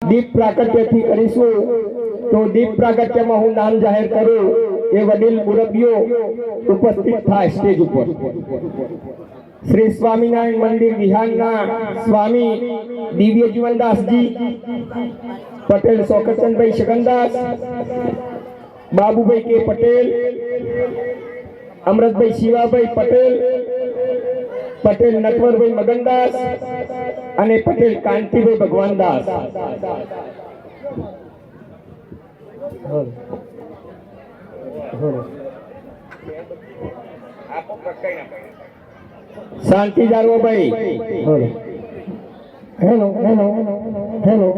દીપ પ્રાગટ્યથી કરીશું તો દીપ પ્રાગટ્યમાં હું નામ જાહેર કરું એ વડીલ મુરબ્બીઓ ઉપસ્થિત થાય સ્ટેજ ઉપર। શ્રી સ્વામિનારાયણ મંદિર વિહારના સ્વામી દિવ્ય જીવનદાસજી પટેલ, શોકતચંદભાઈ શકનદાસ, બાબુભાઈ કે પટેલ, અમૃતભાઈ શિવાભાઈ પટેલ, પટેલ નટવરભાઈ મગનદાસ અને પટેલ કાંતિભાઈ ભગવાનદાસ। શાંતિ જાળવો ભાઈ। Hello hello hello.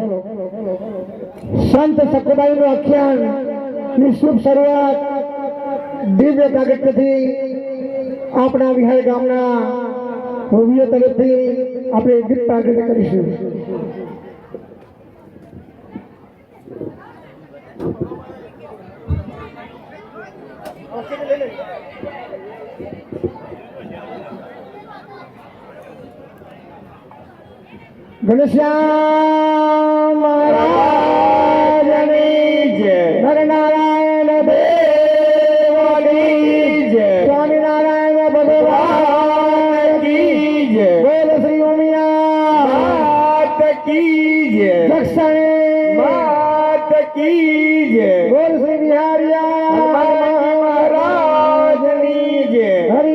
સંત સકુબાઈનું આખ્યાન ની શુભ શરૂઆત દિવ્ય પ્રાગટ્યથી આપણા વિહાર ગામના ભવ્ય તરફથી આપણે દીપ પ્રાગટ્ય કરીશું। ઘનશ્યામ મહારાજની જય, નરનારાયણ દેવની જય, સ્વામિનારાયણ ભગવાન કી જય, બોલ શ્રી ઉમિયા માત કી જય, દક્ષિણે માત કી જય, બોલ શ્રી બિહારિયા મહારાજની જય। હરિ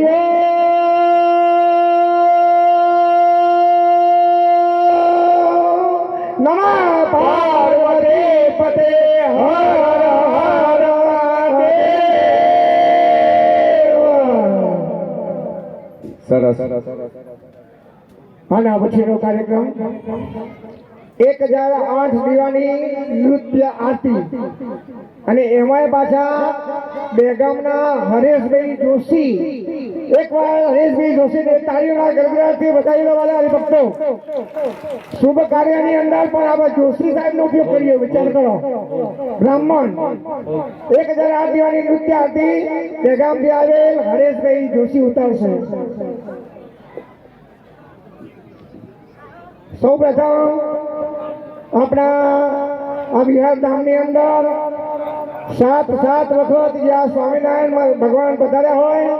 નમઃ પાર્વતી પતે હર હર મહાદેવ। સરસ। આના પછીનો કાર્યક્રમ 1008 દીવાની નૃત્ય આરતી અને એમાંય પાછા બેગામના હરેશભાઈ જોશી। એકવાર હરેશભાઈ જોશીને તાળીઓના ગડગડાટથી વધાવી લેવાના હરિભક્તો। શુભ કાર્યની અંદર પણ આપણે જોશી સાહેબનો ઉપયોગ કરીએ, વિચાર કરો। બ્રાહ્મણ 1008 દીવાની નૃત્ય આરતી બેગામથી આવેલ હરેશભાઈ જોશી ઉતારશે। સૌ પ્રથમ આપણા આ વિહાર ધામની અંદર 7 વખત જ્યાં સ્વામિનારાયણ ભગવાન પધાર્યા હોય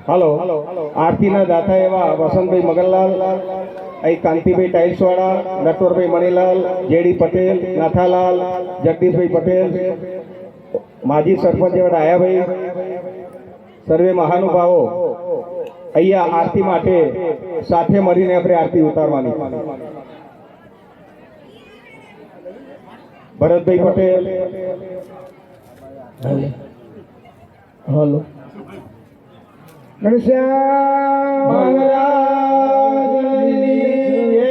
हेलो आरतीना दाता एवं वसंतभाई मगनलाल, कांतिभाई टाइल्सवाड़ा, नटवरभाई मणिलाल, जेडी पटेल, नाथालाल, जगदीशभाई पटेल, माजी सरपंच एवं डायाभाई, सर्वे महानुभावों अहींया आरती माटे साथे मळीने आपणे आरती उतारवानी। भरतभाई पटेल, हेलो घनश्याम महाराजनी जय।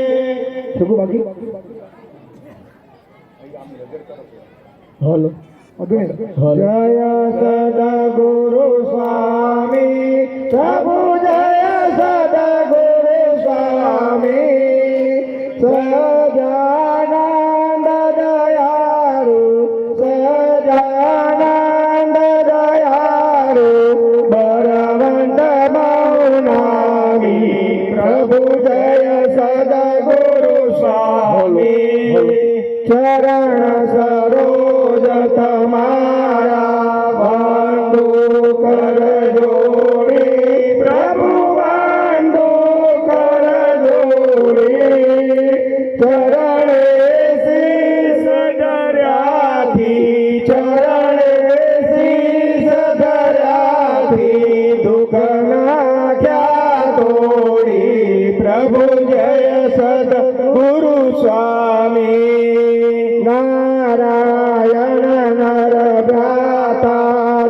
शुभ बाकी हेलो जय सदा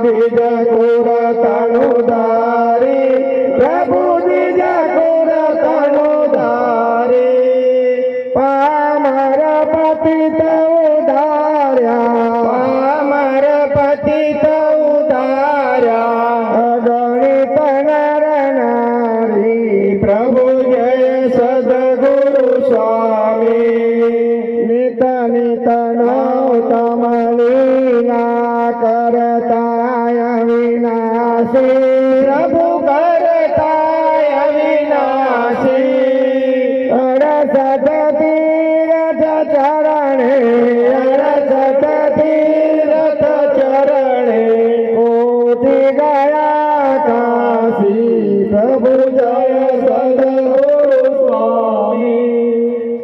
બીજ કોરતાનો ધારી પ્રભુ બીજ કોરતાનો ધારી પામર પતિત ઉધાર્યા પામર પતિત ઉધાર્યા અગણિત નર નારી પ્રભુ જય સદગુરુ સ્વામી નિત નિત નૌતમ લીલા કરતાય વિનાશી પ્રભુ કરતાય વિનાશી અડસઠ તીરથ ચરણે અડસઠ તીરથ ચરણે કોટી ગયા કાશી પ્રભુ જય સદગુરુ સ્વામી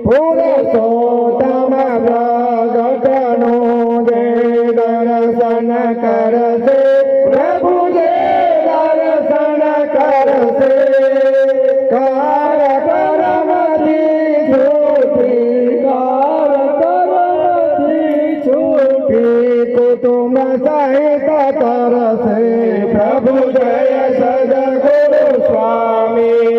પુરુષોત્તમ પ્રગટનો જે દર્શન કરશે પ્રભુ જે દર્શન કરશે કાર કરમથી છૂટી કાર કરમથી છૂટી કુટુંબ સહિત કરશે પ્રભુ જય સદગુરુ સ્વામી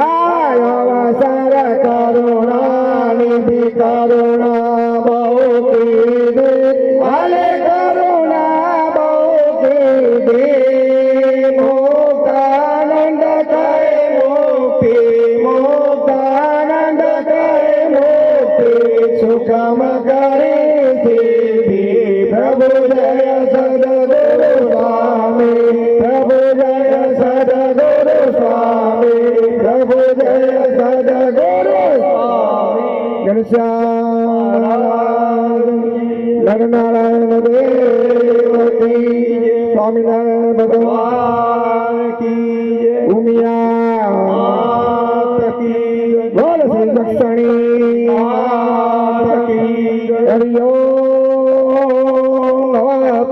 અવસર કરુણા નિધિ કરુણા બહુ કીધી ભલે કરુણા બહુ કીધી મુક્તાનંદ કહે મુક્તિ મુક્તાનંદ કહે મુક્તિ સુખમ કરી સીધી પ્રભુ જય સદગુરુ સ્વામી પ્રભુ જય સદગુરુ સ્વામી પ્રભુ જય સદગુરુ સ્વામી ઘનશ્યામ નરનારાયણ દેવ કી સ્વામિનારાયણ ભગવાન કી ઉમિયા કી બોલ શ્રી દક્ષિણી હરિયો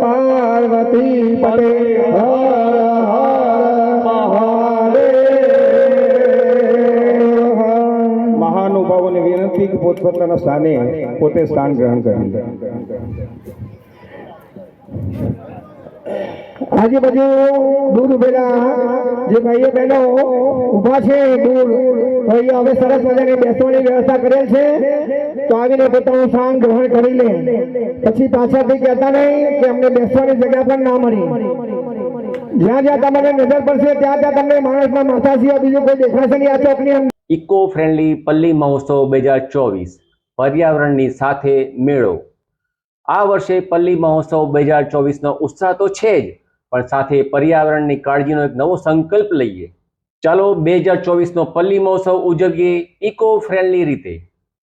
પાર્વતી પતે હર મહાનુભાવોને વિનંતી કે પોતપોતાના સ્થાને પોતે સ્થાન ગ્રહણ કરી આજુબાજુ દૂર ઉભેલા જે ભાઈઓ બહેનો ઉભા છે દૂર તો અહીંયા હવે સરસ મજાની બેસવાની વ્યવસ્થા કરેલ છે તો આવીને પોતાનું સ્થાન ગ્રહણ કરી લે પછી પાછળથી કહેતા નહીં કે અમને બેસવાની જગ્યા પણ ના મળી જ્યાં જ્યાં તમને નજર પડશે ત્યાં ત્યાં તમને માણસના માથા સિવાય બીજું કોઈ દેખાશે નહીં આ ચોકની અંદર ઇકો ફ્રેન્ડલી પલ્લી મહોત્સવ 2024 પર્યાવરણની સાથે મેળો આ વર્ષે પલ્લી મહોત્સવ 2024નો ઉત્સાહ તો છે જ પણ સાથે પર્યાવરણની કાળજીનો એક નવો સંકલ્પ લઈએ ચાલો 2024નો પલ્લી મહોત્સવ ઉજવીએ ઇકો ફ્રેન્ડલી રીતે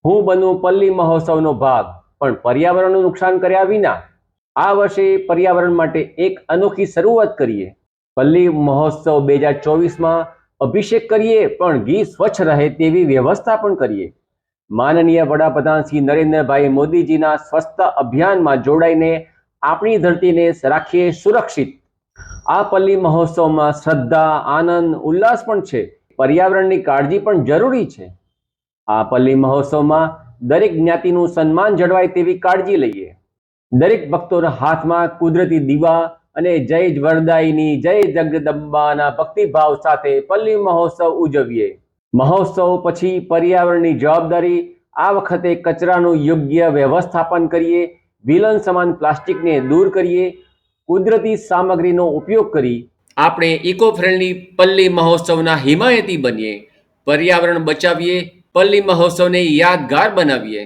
હું બનું પલ્લી મહોત્સવનો ભાગ પણ પર્યાવરણનું નુકસાન કર્યા વિના આ વર્ષે પર્યાવરણ માટે એક અનોખી શરૂઆત કરીએ પલ્લી મહોત્સવ 2024માં અભિષેક કરીએ પણ ઘી સ્વચ્છ રહે તેવી વ્યવસ્થા પણ કરીએ માનનીય વડાપ્રધાન શ્રી નરેન્દ્રભાઈ મોદીજીના સ્વચ્છતા અભિયાનમાં જોડાઈને આપણી ધરતીને રાખીએ સુરક્ષિત આ પલ્લી મહોત્સવમાં શ્રદ્ધા આનંદ ઉલ્લાસ પણ છે પર્યાવરણની કાળજી પણ જરૂરી છે આ પલ્લી મહોત્સવમાં દરેક જ્ઞાતિનું સન્માન જળવાય તેવી કાળજી લઈએ દરેક ભક્તોના હાથમાં કુદરતી દીવા અને જય વરદાયિની જય જગદંબાના ભક્તિભાવ સાથે પલ્લી મહોત્સવ ઉજવીએ મહોત્સવ પછી પર્યાવરણની જવાબદારી આ વખતે કચરાનું યોગ્ય વ્યવસ્થાપન કરીએ વિલન સમાન પ્લાસ્ટિકને દૂર કરીએ કુદરતી સામગ્રીનો ઉપયોગ કરી આપણે ઇકો ફ્રેન્ડલી પલ્લી મહોત્સવના હિમાયતી બનીએ પર્યાવરણ બચાવીએ પલ્લી મહોત્સવને યાદગાર બનાવીએ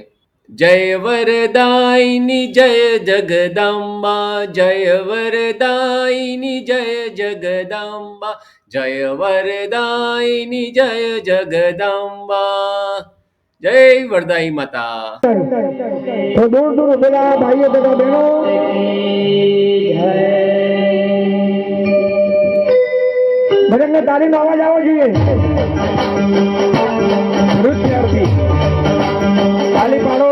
જય વરદાયિની જય જગદંબા જય વરદાયિની જય જગદંબા જય વરદાયિની જય જગદંબા જય વરદાયી માતા તો દૂર દૂર ઉભેલા ભાઈઓ તથા બહેનો ભજનને તાલીમનો અવાજ આવવો જોઈએ નૃત્યાર્થી તાલી પાડો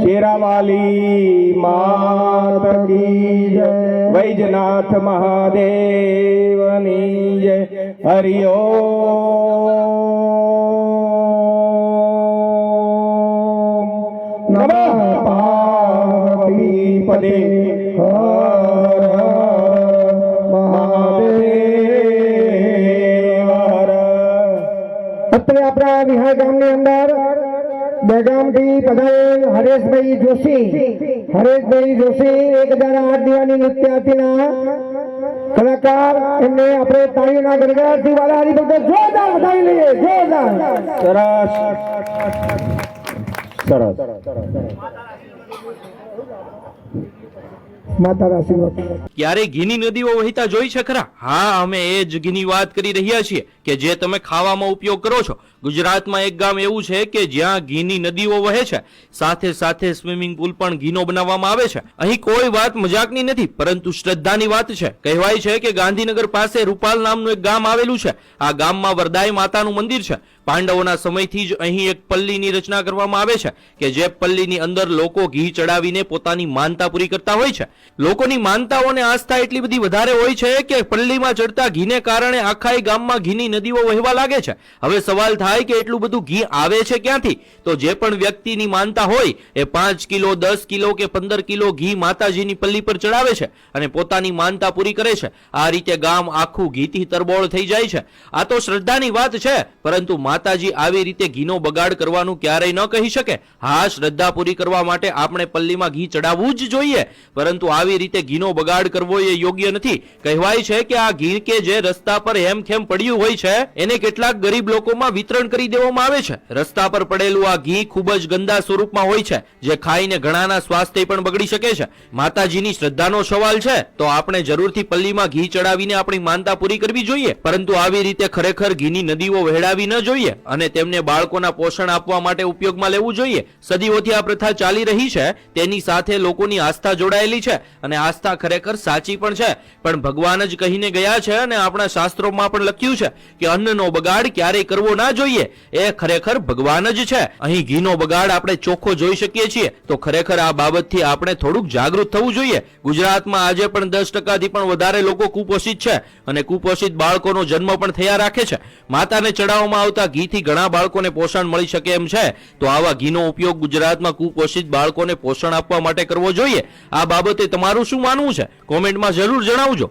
शेरावाली मात की जय, वैजनाथ महादेवनी जय। हरि ओम नमः पार्वतीपदे हर हर महादेव हर। અત્રે આપણા વિહાર ગામની અંદર બેગામથી પધારેલ હરેશભાઈ જોશી 1008 દીવાની નૃત્યાર્થીના કલાકાર, એમને આપણે તાળીઓના ગણગણાટથી વાલા હરિભક્તો જોરદાર વધાવી લઈએ, જોરદાર। સરસ માતાના આશીર્વાદ। ક્યારે ઘીની નદીઓ વહેતા જોઈ છે ખરા? હા, અમે એ જ ઘીની વાત કરી રહ્યા છીએ કે જે તમે ખાવામાં ઉપયોગ કરો છો। ગુજરાતમાં એક ગામ એવું છે કે જ્યાં ઘીની નદીઓ વહે છે, સાથે સાથે સ્વિમિંગ પુલ પણ ઘીનો બનાવવામાં આવે છે। અહીં કોઈ વાત મજાકની નથી, પરંતુ શ્રદ્ધાની વાત છે। કહેવાય છે કે ગાંધીનગર પાસે રૂપાલ નામનું એક ગામ આવેલું છે। આ ગામમાં વરદાય માતાનું મંદિર છે। પાંડવોના સમયથી જ અહીં એક પલ્લીની રચના કરવામાં આવે છે કે જે પલ્લીની અંદર લોકો ઘી ચડાવીને પોતાની માનતા પૂરી કરતા હોય છે। લોકોની માનતાઓને આસ્થા એટલી બધી વધારે હોય છે કે પલ્લીમાં ચડતા ઘીને કારણે આખા ગામમાં ઘીની નદીઓ વહેવા લાગે છે। હવે સવાલ થાય કે એટલું બધું ઘી આવે છે ક્યાંથી? તો જે પણ વ્યક્તિની માનતા હોય એ 5 કિલો 10 કિલો કે 15 કિલો ઘી માતાજીની પલ્લી પર ચડાવે છે અને પોતાની માનતા પૂરી કરે છે। આ રીતે ગામ આખું ઘીથી તરબોળ થઈ જાય છે। આ તો શ્રદ્ધાની વાત છે, પરંતુ માતાજી આવી રીતે ઘીનો બગાડ કરવાનું ક્યારેય ન કહી શકે। હા, શ્રદ્ધા પૂરી કરવા માટે આપણે પલ્લીમાં ઘી ચડાવવું જ જોઈએ, પરંતુ આવી રીતે ઘીનો બગાડ કરવો એ યોગ્ય નથી। કહેવાય છે કે આ ઘી કે જે રસ્તા પર હેમખેમ પડ્યું હોય છે એને કેટલાક ગરીબ લોકોમાં વિતરણ કરી દેવામાં આવે છે। રસ્તા પર પડેલું આ ઘી ખૂબ જ ગંદા સ્વરૂપમાં હોય છે, જે ખાઈને ઘણાના સ્વાસ્થ્ય પણ બગડી શકે છે। માતાજીની શ્રદ્ધાનો સવાલ છે તો આપણે જરૂરથી પલ્લીમાં ઘી ચડાવીને આપણી માનતા પૂરી કરવી જોઈએ, પરંતુ આવી રીતે ખરેખર ઘીની નદીઓ વહેડાવી ન જોઈએ અને તેમને બાળકોના પોષણ આપવા માટે ઉપયોગમાં લેવું જોઈએ। સદીઓથી આ પ્રથા ચાલી રહી છે, તેની સાથે લોકોની આસ્થા જોડાયેલી છે અને આસ્થા ખરેખર સાચી પણ છે। પણ ભગવાન જ કહીને ગયા છે અને આપણા શાસ્ત્રોમાં પણ લખ્યું છે કે અન્નનો બગાડ ક્યારેય કરવો ના જોઈએ, એ ખરેખર ભગવાન જ છે। અહીં ઘીનો બગાડ આપણે ચોખ્ખો જોઈ શકીએ છીએ, તો ખરેખર આ બાબતથી આપણે થોડુંક જાગૃત થવું જોઈએ। ગુજરાતમાં આજે પણ 10% થી પણ વધારે લોકો કુપોષિત છે અને કુપોષિત બાળકોનો જન્મ પણ થયા રાખે છે। માતાને ચડાવવામાં આવતા ઘીથી ઘણા બાળકોને પોષણ મળી શકે એમ છે, તો આવા ઘીનો ઉપયોગ ગુજરાતમાં કુપોષિત બાળકોને પોષણ આપવા માટે કરવો જોઈએ। આ બાબતે તમારું શું માનવું છે? કોમેન્ટમાં જરૂર જણાવજો।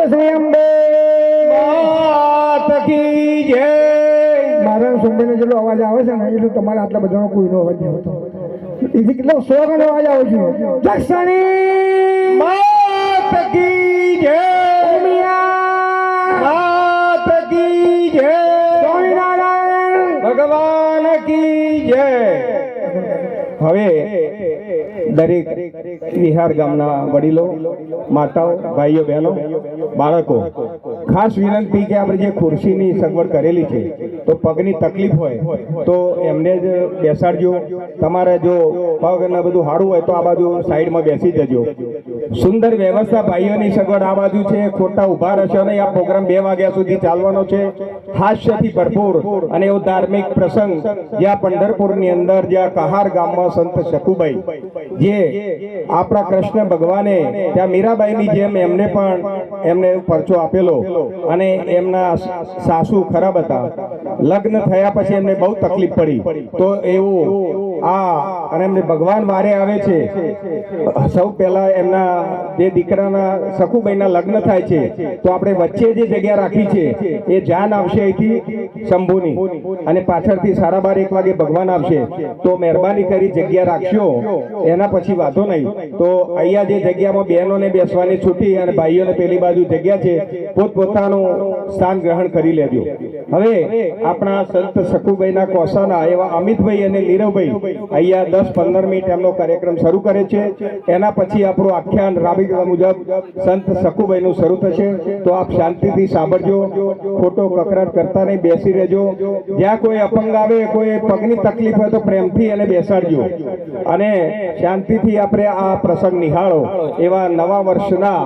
શ્રી અંબે માત કી જય. મારા સુંબેનો જેટલો અવાજ આવે છે ને એટલું તમારા આટલા બધાનો કોઈનો અવાજ નહીં હોતો. એથી કેટલો 100 ગણો અવાજ આવે છે. દક્ષિણી માત કી જય. ઉમિયા માત કી જય. સ્વામિનારાયણ ભગવાન કી જય. હવે દરેક વિહાર ગામના વડીલો, માતાઓ, ભાઈઓ, બહેનો, બાળકો, ખાસ વિનંતી કે આપણે જે ખુરશીની સગવડ કરેલી છે તો પગની તકલીફ હોય તો એમને જ બેસાડજો. તમારે જો પગ ને બધું સારું હોય તો આ બાજુ સાઈડમાં બેસી જજો. સુંદર વ્યવસ્થા, ભાઈઓની સગવડ આ બાજુ છે. ખોટા ઉભા રહેશો નહીં. આ પ્રોગ્રામ 2 વાગ્યા સુધી ચાલવાનો છે. હાસ્યથી ભરપૂર અને એવો ધાર્મિક પ્રસંગ જ્યાં પંઢરપુરની અંદર જ્યાં કહાર ગામમાં સંત શકુબાઈ જે આપણા કૃષ્ણ ભગવાને ત્યાં મીરાબાઈની જેમ એમને પરચો આપેલો અને એમના સાસુ ખરાબ હતા. લગ્ન થયા પછી એમને બહુ તકલીફ પડી તો એવું અને એમને ભગવાન વારે આવે છે. સૌ પહેલા એમના જે દીકરાના સખુબાઈના લગ્ન થાય છે તો આપણે વચ્ચે જે જગ્યા રાખી છે એ જાન આવશે અહીંથી શંભુની અને પાછળથી 1:30 વાગે ભગવાન આવશે. તો મહેરબાની કરી જગ્યા રાખશો. એના પછી વાંધો નહીં. તો અહીંયા જે જગ્યામાં બહેનોને બેસવાની છૂટી અને ભાઈઓને પેલી બાજુ જગ્યા છે પોતપોતાનું સ્થાન ગ્રહણ કરી લેજો. હવે આપણા સંત શકુભાઈના કોસાના એવા અમિતભાઈ અને નીરવભાઈ અહીંયા 10-15 મિનિટ એમનો કાર્યક્રમ શરૂ કરે છે. એના પછી આપણું આખ્યાન રાબિકા મુજબ સંત શકુભાઈનું શરૂ થશે. તો આપ શાંતિથી સાંભળજો, ખોટો કકરાટ કરતા નહીં, બેસી રહેજો. જ્યાં કોઈ અપંગ આવે, કોઈ પગની તકલીફ હોય તો પ્રેમથી એને બેસાડજો અને શાંતિથી આપણે આ પ્રસંગ નિહાળો. એવા નવા વર્ષના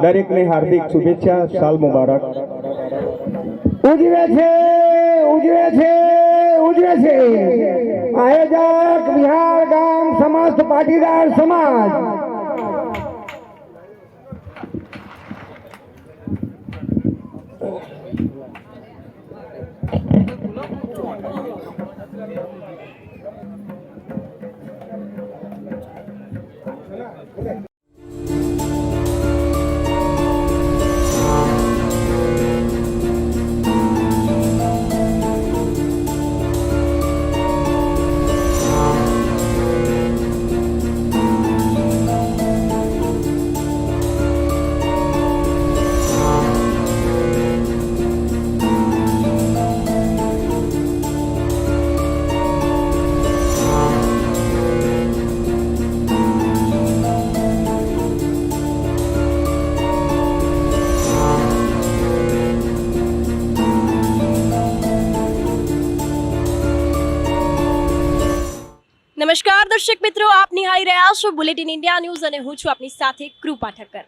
દરેકને હાર્દિક શુભેચ્છા. સાલ મુબારક. ઉજવે છે આયોજક વિહાર ગામ સમસ્ત પાટીદાર સમાજ. નમસ્કાર દર્શક મિત્રો, આપ નિહાળી રહ્યા છો બુલેટિન ઇન્ડિયા ન્યૂઝ અને હું છું આપની સાથે કૃપા ઠક્કર.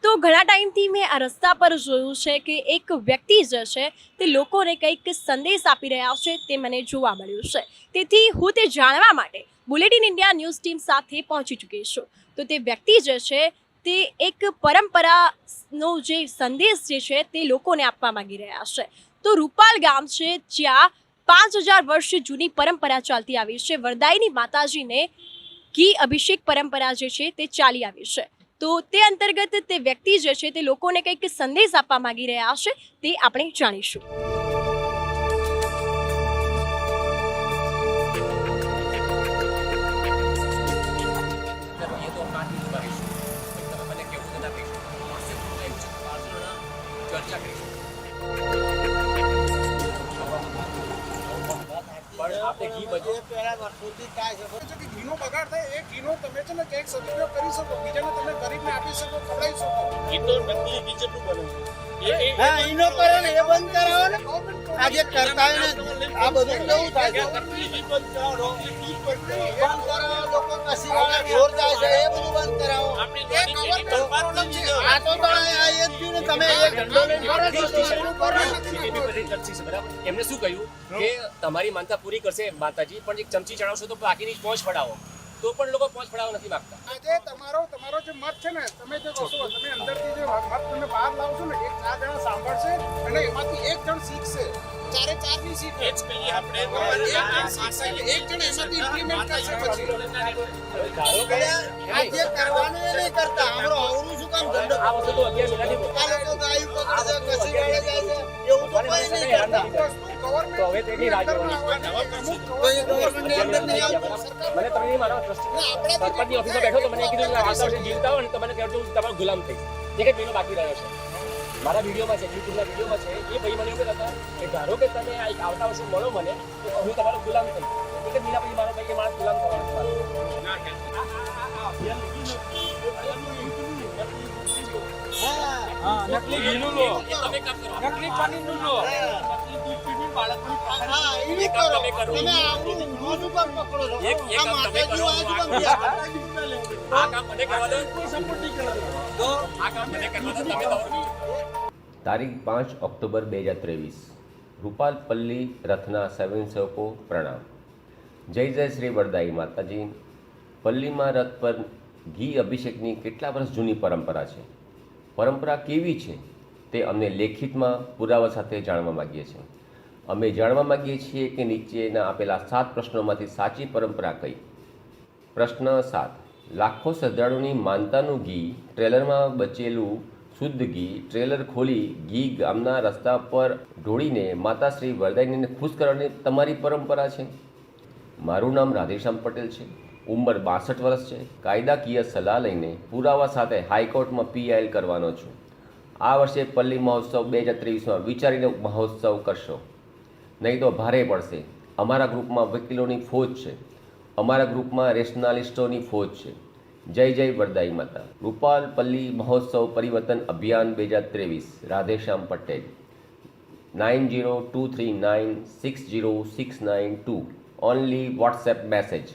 તો ઘણા ટાઈમથી મેં આ રસ્તા પર જોયું છે કે એક વ્યક્તિ જે છે તે લોકોને કંઈક સંદેશ આપી રહ્યા છે તે મને જોવા મળ્યું છે. તેથી હું તે જાણવા માટે બુલેટિન ઇન્ડિયા ન્યૂઝ ટીમ સાથે પહોંચી ચૂકી છું. તો તે વ્યક્તિ જે છે તે એક પરંપરાનો જે સંદેશ જે છે તે લોકોને આપવા માંગી રહ્યા છે. તો રૂપાલ ગામ છે જ્યાં 5000 વર્ષ જૂની પરંપરા ચાલતી આવી છે. વરદાયની માતાજીને ઘી અભિષેક પરંપરા જે છે તે ચાલી આવી છે. તો તે અંતર્ગત તે વ્યક્તિ જે છે તે લોકોને કંઈક સંદેશ આપવા માંગી રહ્યા છે તે આપણે જાણીશું. ઘીનો બગાડ થાય એ ઘીનો તમે છે ને કંઈક સદુપયોગ કરી શકો, બીજાને તમે ગરીબને આપી શકો, ખવડાવી શકો. ઘી તો નકલી ઘી જેટલું બને હા એનો કરો ને એ બંધ કરાવો ને. આજે કરતા હોય ને આ બધું કેવું થાય નકલી ઘી બંધ કરાવો, ઘી બંધ કરાવો, લોકો કસી વાળા ઢોર જાય છે એ બધું બંધ કરાવો. આ તો આ જ થયું ને તમે એક ધંધો લઈને એમને શું કહ્યું કે તમારી માનતા પૂરી કરશે માતાજી, પણ એક ચમચી ચડાવશો તો બાકીની પહોંચ પડાવો, તો પણ લોકો પહોંચ પડાવવા નથી માંગતા. આજે તમારો જે મત છે ને, તમે જે કહો છો તમે અંદરથી જે મત તમે બહાર લાવશો ને, એક 4 જણા સાંભળશે અને એમાંથી 1 જણ શીખશે. 4 ની શીખે જ કહીએ આપણે. એક જણ એમાંથી ઇમ્પ્લિમેન્ટ કરશે. પછી આ જે કરવાનું એ નહીં કરતા. આપણો આવરું શું કામ ધંધો? આ વસ્તુ તો 11 મહિનાથી આ લોકો ગાયું શકાય, હેરાન નથી થવું. તો હવે તેની રાહ જોવાની. મને તમે નહીં માનો, સરપંચની ઓફિસમાં બેઠો તો મને કીધું કે આવતા વર્ષે જીવતા હોય ને તો મને કહેજો હું તમારો ગુલામ થઈશ. એક જ મહિનો બાકી રહ્યો છે. મારા વિડીયોમાં છે, યુટ્યુબના વિડીયોમાં છે. એ ભાઈ મને એવું કહેતા હતા કે ધારો કે તમે આવતા વર્ષે મળો મને તો હું તમારો ગુલામ થઈશ. એક જ મહિના પછી મારો ભાઈ કે મારા ગુલામ થવાનો છે. નકલી ઘીનું લો, તમે કામ કરો. નકલી પનીરનું લો, નકલી દૂધ પીવી બાળકોની એક કામ તમે કરો. તમે આવું રોજ ઉપર પકડો છો. એક કામ તમે કરો. આ કામ મને કરવા દો. તો આ કામ મને કરવા દો. તમે તમારું તારીખ 5 ઓક્ટોબર 2023 રૂપાલપલ્લી રથના સ્વયંસેવકો પ્રણામ. જય જય શ્રી વરદાઈ માતાજી. પલ્લીમાં રથ પર ઘી અભિષેકની કેટલા વર્ષ જૂની પરંપરા છે. પરંપરા કેવી છે તે અમને લેખિતમાં પુરાવા સાથે જાણવા માગીએ છીએ. અમે જાણવા માગીએ છીએ કે નીચેના આપેલા 7 પ્રશ્નોમાંથી સાચી પરંપરા કઈ. પ્રશ્ન 7. લાખો શ્રદ્ધાળુની માનતાનું ઘી ટ્રેલરમાં બચેલું શુદ્ધ ઘી ટ્રેલર ખોલી ઘી ગામના રસ્તા પર ઢોળીને માતા શ્રી વરદાયીને ખુશ કરવાની તમારી પરંપરા છે. મારું નામ રાધેશ્યામ પટેલ છે. ઉંમર 62 વર્ષ છે. કાયદાકીય સલાહ લઈને પુરાવા સાથે હાઈકોર્ટમાં PIL કરવાનો છું. આ વર્ષે પલ્લી મહોત્સવ 2023માં વિચારીને મહોત્સવ કરશો, નહીં તો ભારે પડશે. અમારા ગ્રુપમાં વકીલોની ફોજ છે. અમારા ગ્રુપમાં રેશનાલિસ્ટોની ફોજ છે. જય જય વરદાઈ માતા. રૂપાલપલ્લી મહોત્સવ પરિવર્તન અભિયાન 2023 Radheshyam Patel 9023960692 only WhatsApp message.